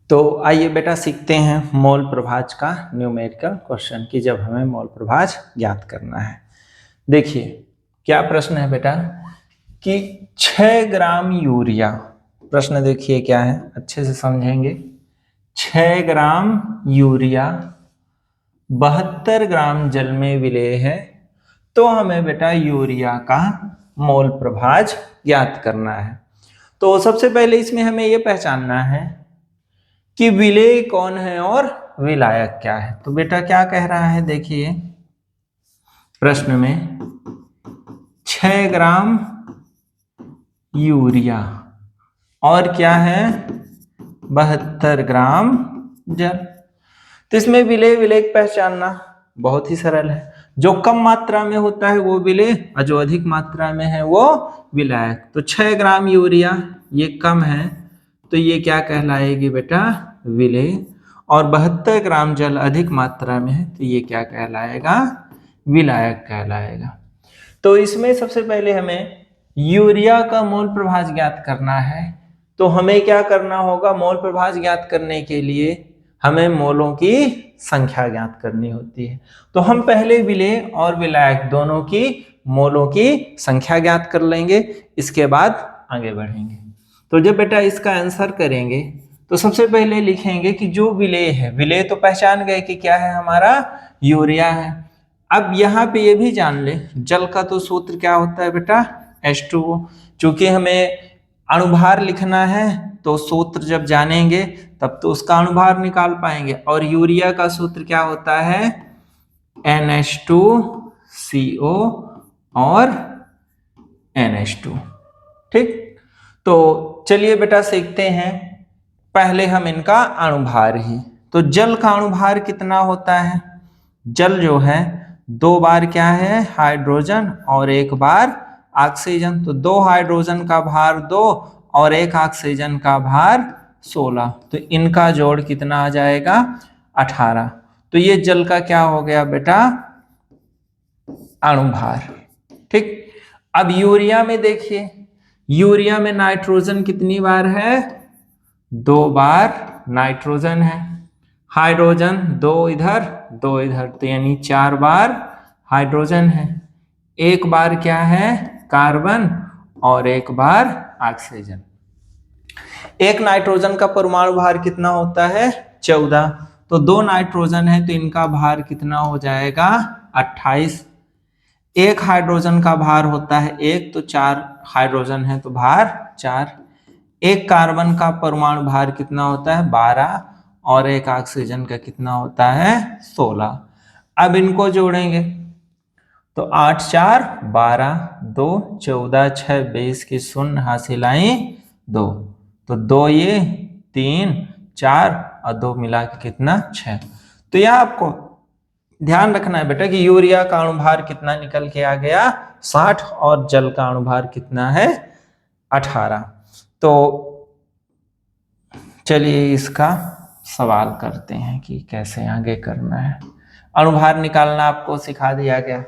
तो आइए बेटा सीखते हैं मोल प्रभाज का न्यूमेरिकल क्वेश्चन कि जब हमें मोल प्रभाज ज्ञात करना है। देखिए क्या प्रश्न है बेटा कि 6 ग्राम यूरिया, प्रश्न देखिए क्या है, अच्छे से समझेंगे। 6 ग्राम यूरिया 72 ग्राम जल में विलेय है, तो हमें बेटा यूरिया का मोल प्रभाज ज्ञात करना है। तो सबसे पहले इसमें हमें यह पहचानना है कि विलेय कौन है और विलायक क्या है। तो बेटा क्या कह रहा है, देखिए प्रश्न में 6 ग्राम यूरिया और क्या है 72 ग्राम जल। तो इसमें विलेय विलेयक पहचानना बहुत ही सरल है। जो कम मात्रा में होता है वो विलेय और जो अधिक मात्रा में है वो विलायक। तो 6 ग्राम यूरिया ये कम है तो ये क्या कहलाएगी बेटा, विलेय। और 72 ग्राम जल अधिक मात्रा में है तो ये क्या कहलाएगा, विलायक कहलाएगा। तो इसमें सबसे पहले हमें यूरिया का मोल प्रभाज ज्ञात करना है। तो हमें क्या करना होगा, मोल प्रभाज ज्ञात करने के लिए हमें मोलों की संख्या ज्ञात करनी होती है। तो हम पहले विलेय और विलायक दोनों की मोलों की संख्या ज्ञात कर लेंगे, इसके बाद आगे बढ़ेंगे। तो जब बेटा इसका आंसर करेंगे तो सबसे पहले लिखेंगे कि जो विलेय है, विलेय तो पहचान गए कि क्या है, हमारा यूरिया है। अब यहाँ पे ये भी जान ले जल का तो सूत्र क्या होता है बेटा, H2O। चूंकि हमें अणुभार लिखना है तो सूत्र जब जानेंगे तब तो उसका अणुभार निकाल पाएंगे। और यूरिया का सूत्र क्या होता है, NH2CO और NH2। ठीक, तो चलिए बेटा सीखते हैं पहले हम इनका अणुभार ही। तो जल का अणुभार कितना होता है, जल जो है 2 बार क्या है हाइड्रोजन और 1 बार ऑक्सीजन। तो 2 हाइड्रोजन का भार 2 और 1 ऑक्सीजन का भार 16, तो इनका जोड़ कितना आ जाएगा 18। तो ये जल का क्या हो गया बेटा, अणुभार। ठीक, अब यूरिया में देखिए, यूरिया में नाइट्रोजन कितनी बार है, 2 बार नाइट्रोजन है। हाइड्रोजन 2 इधर 2 इधर, तो यानी 4 बार हाइड्रोजन है। 1 बार क्या है कार्बन और 1 बार ऑक्सीजन। एक नाइट्रोजन का परमाणु भार कितना होता है 14, तो 2 नाइट्रोजन है तो इनका भार कितना हो जाएगा 28। एक हाइड्रोजन का भार होता है 1, तो 4 हाइड्रोजन है तो भार 4। एक कार्बन का परमाणु भार कितना होता है 12 और 1 ऑक्सीजन का कितना होता है 16। अब इनको जोड़ेंगे तो 8 4 12, 2 14 6 20 की शून्य हासिल आई 2, तो 2 ये 3 4 और 2 मिला के कितना 6। तो यह आपको ध्यान रखना है बेटा कि यूरिया का अणुभार कितना निकल के आ गया 60 और जल का अणुभार कितना है 18। तो चलिए इसका सवाल करते हैं कि कैसे आगे करना है। अणुभार निकालना आपको सिखा दिया गया।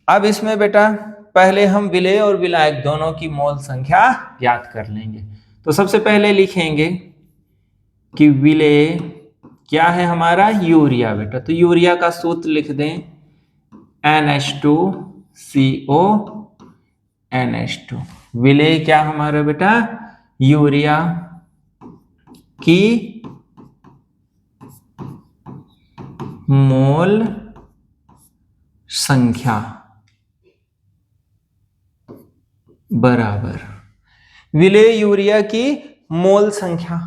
अब इसमें बेटा पहले हम विलेय और विलायक दोनों की मोल संख्या ज्ञात कर लेंगे। तो सबसे पहले लिखेंगे कि विलेय क्या है हमारा यूरिया बेटा, तो यूरिया का सूत्र लिख दें NH2CO NH2। विलेय क्या हमारा बेटा, यूरिया की मोल संख्या बराबर विलेय यूरिया की मोल संख्या।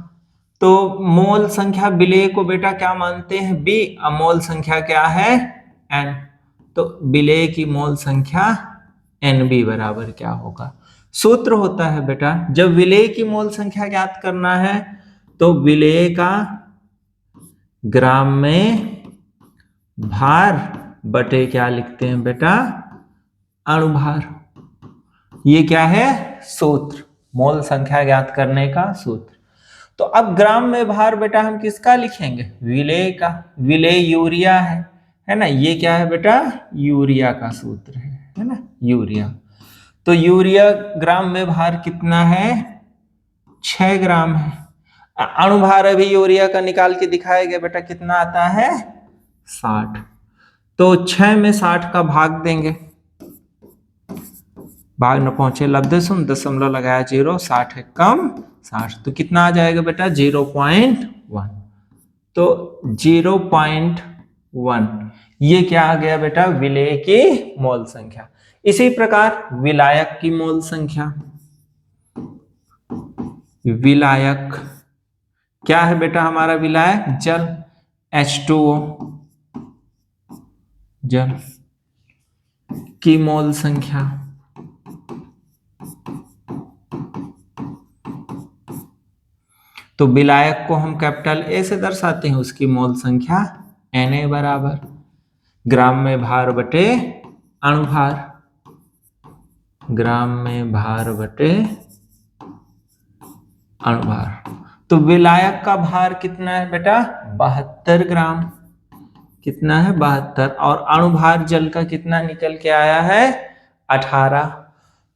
तो मोल संख्या विलेय को बेटा क्या मानते हैं B, मोल संख्या क्या है N। तो विलेय की मोल संख्या NB बराबर क्या होगा, सूत्र होता है बेटा जब विलेय की मोल संख्या ज्ञात करना है तो विलेय का ग्राम में भार बटे क्या लिखते हैं बेटा, अणुभार। ये क्या है सूत्र, मोल संख्या ज्ञात करने का सूत्र। तो अब ग्राम में भार बेटा हम किसका लिखेंगे, विलेय का। विलेय यूरिया है ना, ये क्या है बेटा यूरिया का सूत्र है ना, यूरिया। तो यूरिया ग्राम में भार कितना है 6 ग्राम है। अणुभार अभी यूरिया का निकाल के दिखाया गया बेटा, कितना आता है 60। तो 6 में 60 का भाग देंगे, भाग न पहुंचे लब्धे सुन, दशमलव लगाया 0, 60 है कम 60, तो कितना आ जाएगा बेटा 0.1। तो 0.1 ये क्या आ गया बेटा, विलेय की मोल संख्या। इसी प्रकार विलायक की मोल संख्या, विलायक क्या है बेटा हमारा विलायक, जल, H2O, जल की मोल संख्या। तो विलायक को हम कैपिटल ए से दर्शाते हैं, उसकी मोल संख्या Na बराबर ग्राम में भार बटे अणुभार, ग्राम में भार बटे अणुभार। तो विलायक का भार कितना है बेटा 72 ग्राम, कितना है 72, और अणुभार जल का कितना निकल के आया है 18,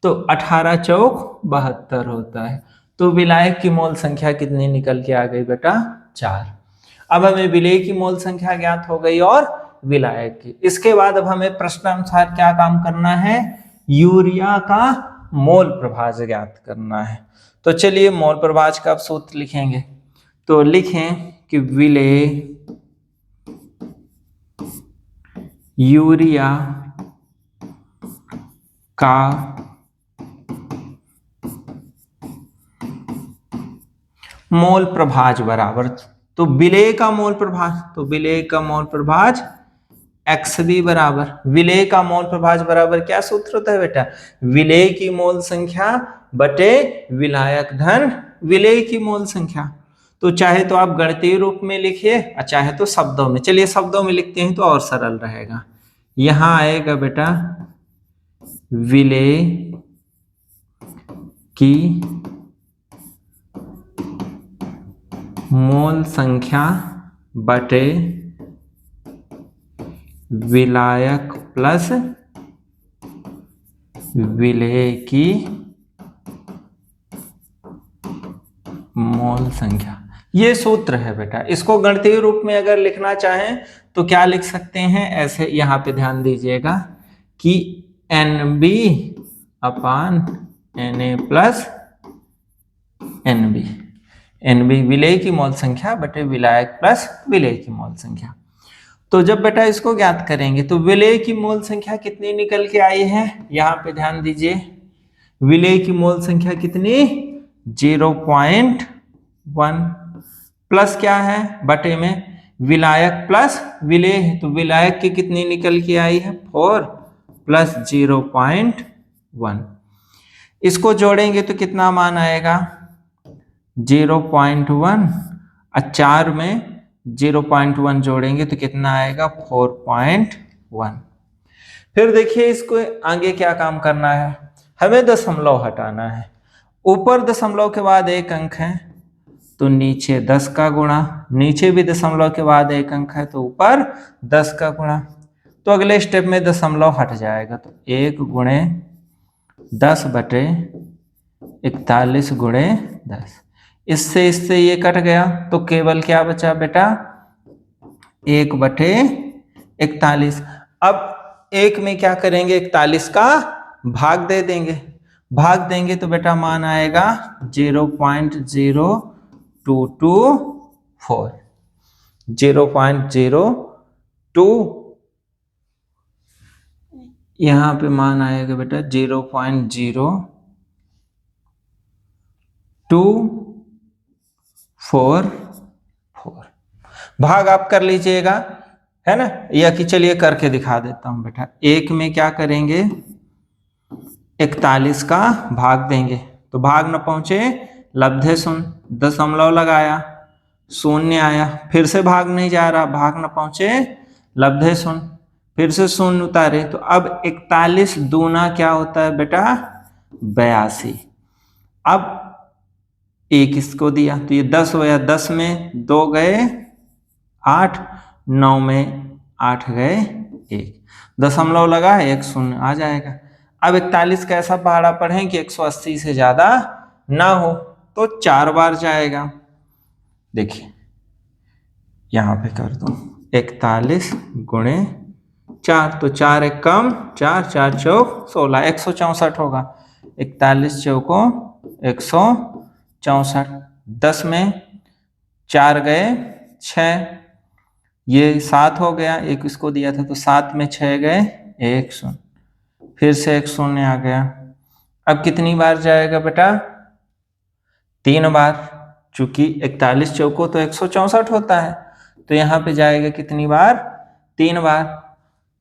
तो 18 चौक 72 होता है। तो विलायक की मोल संख्या कितनी निकल के आ गई बेटा 4। अब हमें विलेय की मोल संख्या ज्ञात हो गई और विलायक की। इसके बाद अब हमें प्रश्नानुसार क्या काम करना है, यूरिया का मोल प्रभाज ज्ञात करना है। तो चलिए मोल प्रभाज का सूत्र लिखेंगे। तो लिखें कि विलेय यूरिया का मोल प्रभाज बराबर, तो विलेय का मोल प्रभाज, तो विलेय का मोल प्रभाज XB बराबर, विलेय का मोल प्रभाज बराबर क्या सूत्र होता है बेटा, विलेय की मोल संख्या बटे विलायक धन विलेय की मोल संख्या। तो चाहे तो आप गणितीय रूप में लिखिए और चाहे तो शब्दों में। चलिए शब्दों में लिखते हैं तो और सरल रहेगा। यहां आएगा बेटा विलेय की मोल संख्या बटे विलायक प्लस विलेय की मोल संख्या, ये सूत्र है बेटा। इसको गणितीय रूप में अगर लिखना चाहें तो क्या लिख सकते हैं, ऐसे यहां पे ध्यान दीजिएगा कि NB अपान Na प्लस NB, NB विलेय की मोल संख्या बटे विलायक प्लस विलेय की मोल संख्या। तो जब बेटा इसको ज्ञात करेंगे तो विलेय की मोल संख्या कितनी निकल के आई है, यहां पे ध्यान दीजिए, विलेय की मोल संख्या कितनी 0.1 प्लस क्या है बटे में विलायक प्लस विलेय है, तो विलायक की कितनी निकल के आई है 4 प्लस 0.1, इसको जोड़ेंगे तो कितना मान आएगा 0.1 और 4 में 0.1 जोड़ेंगे तो कितना आएगा 4.1। फिर देखिए इसको आगे क्या काम करना है, हमें दशमलव हटाना है। ऊपर दशमलव के बाद एक अंक है तो नीचे 10 का गुणा, नीचे भी दशमलव के बाद एक अंक है तो ऊपर 10 का गुणा। तो अगले स्टेप में दशमलव हट जाएगा तो 1 गुणे 10 बटे 41 गुणे 10, इससे ये कट गया तो केवल क्या बचा बेटा 1 बटे 41। अब 1 में क्या करेंगे 41 का भाग दे देंगे, भाग देंगे तो बेटा मान आएगा 0.0224, 0.02 यहां पे मान आएगा बेटा 0.0244। भाग आप कर लीजिएगा है ना, या कि चलिए करके दिखा देता हूं बेटा। 1 में क्या करेंगे 41 का भाग देंगे तो भाग न पहुंचे लब्धे सुन, दशमलव लगाया शून्य आया, फिर से भाग नहीं जा रहा, भाग न पहुंचे लब्धे सुन, फिर से शून्य उतारे, तो अब 41 दूना क्या होता है बेटा 82। अब 1 इसको दिया तो ये 10 हो गया, 10 में 2 गए 8, 9 में 8 गए 1, दशमलव लगा 1 शून्य आ जाएगा। अब 41 का ऐसा पहाड़ा पढ़ें कि 180 से ज्यादा ना हो तो 4 बार जाएगा, देखिए यहाँ पे कर दो 41 गुणे 4, तो 4 एक कम 4, 4 चौक 16, 164 होगा। 41 चौको 164, 10 में 4 गए 6, ये 7 हो गया, एक इसको दिया था तो 7 में 6 गए 1 शून्य, फिर से 1 शून्य आ गया। अब कितनी बार जाएगा बेटा? 3 बार, चूंकि 41 चौको तो 164 होता है, तो यहाँ पे जाएगा कितनी बार? 3 बार।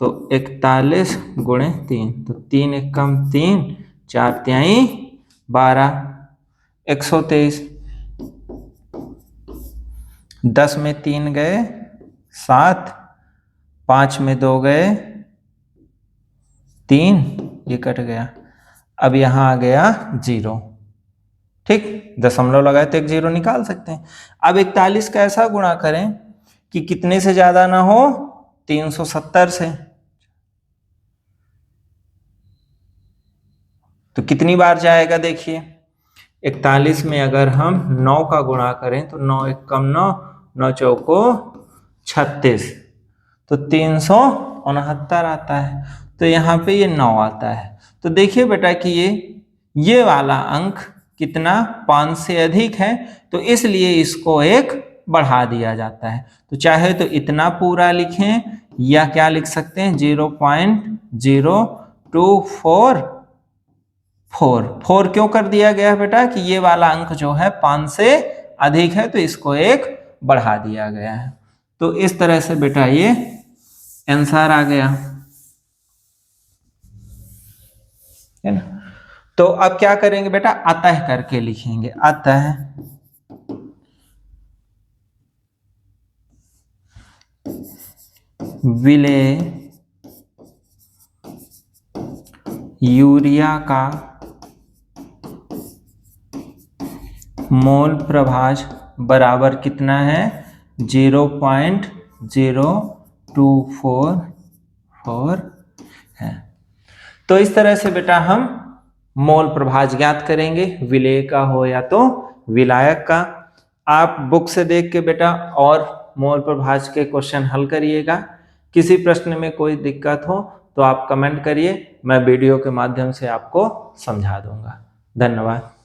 तो 41 गुणे 3, तो 3 एक कम 3, 4 तिहाई 12, 123। 10 में 3 गए 7, 5 में 2 गए 3, ये कट गया। अब यहाँ आ गया 0, ठीक, दशमलव लगाए तो एक 0 निकाल सकते हैं। अब 41 का ऐसा गुणा करें कि कितने से ज्यादा ना हो? 370 से। तो कितनी बार जाएगा देखिए, 41 में अगर हम 9 का गुणा करें तो 9 एक कम 9, 9 चौको 36, तो 369 आता है। तो यहाँ पे ये 9 आता है। तो देखिए बेटा कि ये वाला अंक कितना 5 से अधिक है, तो इसलिए इसको एक बढ़ा दिया जाता है। तो चाहे तो इतना पूरा लिखें या क्या लिख सकते हैं 0.0244। क्यों कर दिया गया है बेटा? कि ये वाला अंक जो है 5 से अधिक है, तो इसको एक बढ़ा दिया गया है। तो इस तरह से बेटा ये आंसर आ गया, है ना। तो अब क्या करेंगे बेटा? अतः करके लिखेंगे। अतः विलेय यूरिया का मोल प्रभाज बराबर कितना है? 0.0244 है। तो इस तरह से बेटा हम मोल प्रभाज ज्ञात करेंगे, विलेय का हो या तो विलायक का। आप बुक से देख के बेटा और मोल प्रभाज के क्वेश्चन हल करिएगा। किसी प्रश्न में कोई दिक्कत हो तो आप कमेंट करिए, मैं वीडियो के माध्यम से आपको समझा दूंगा। धन्यवाद।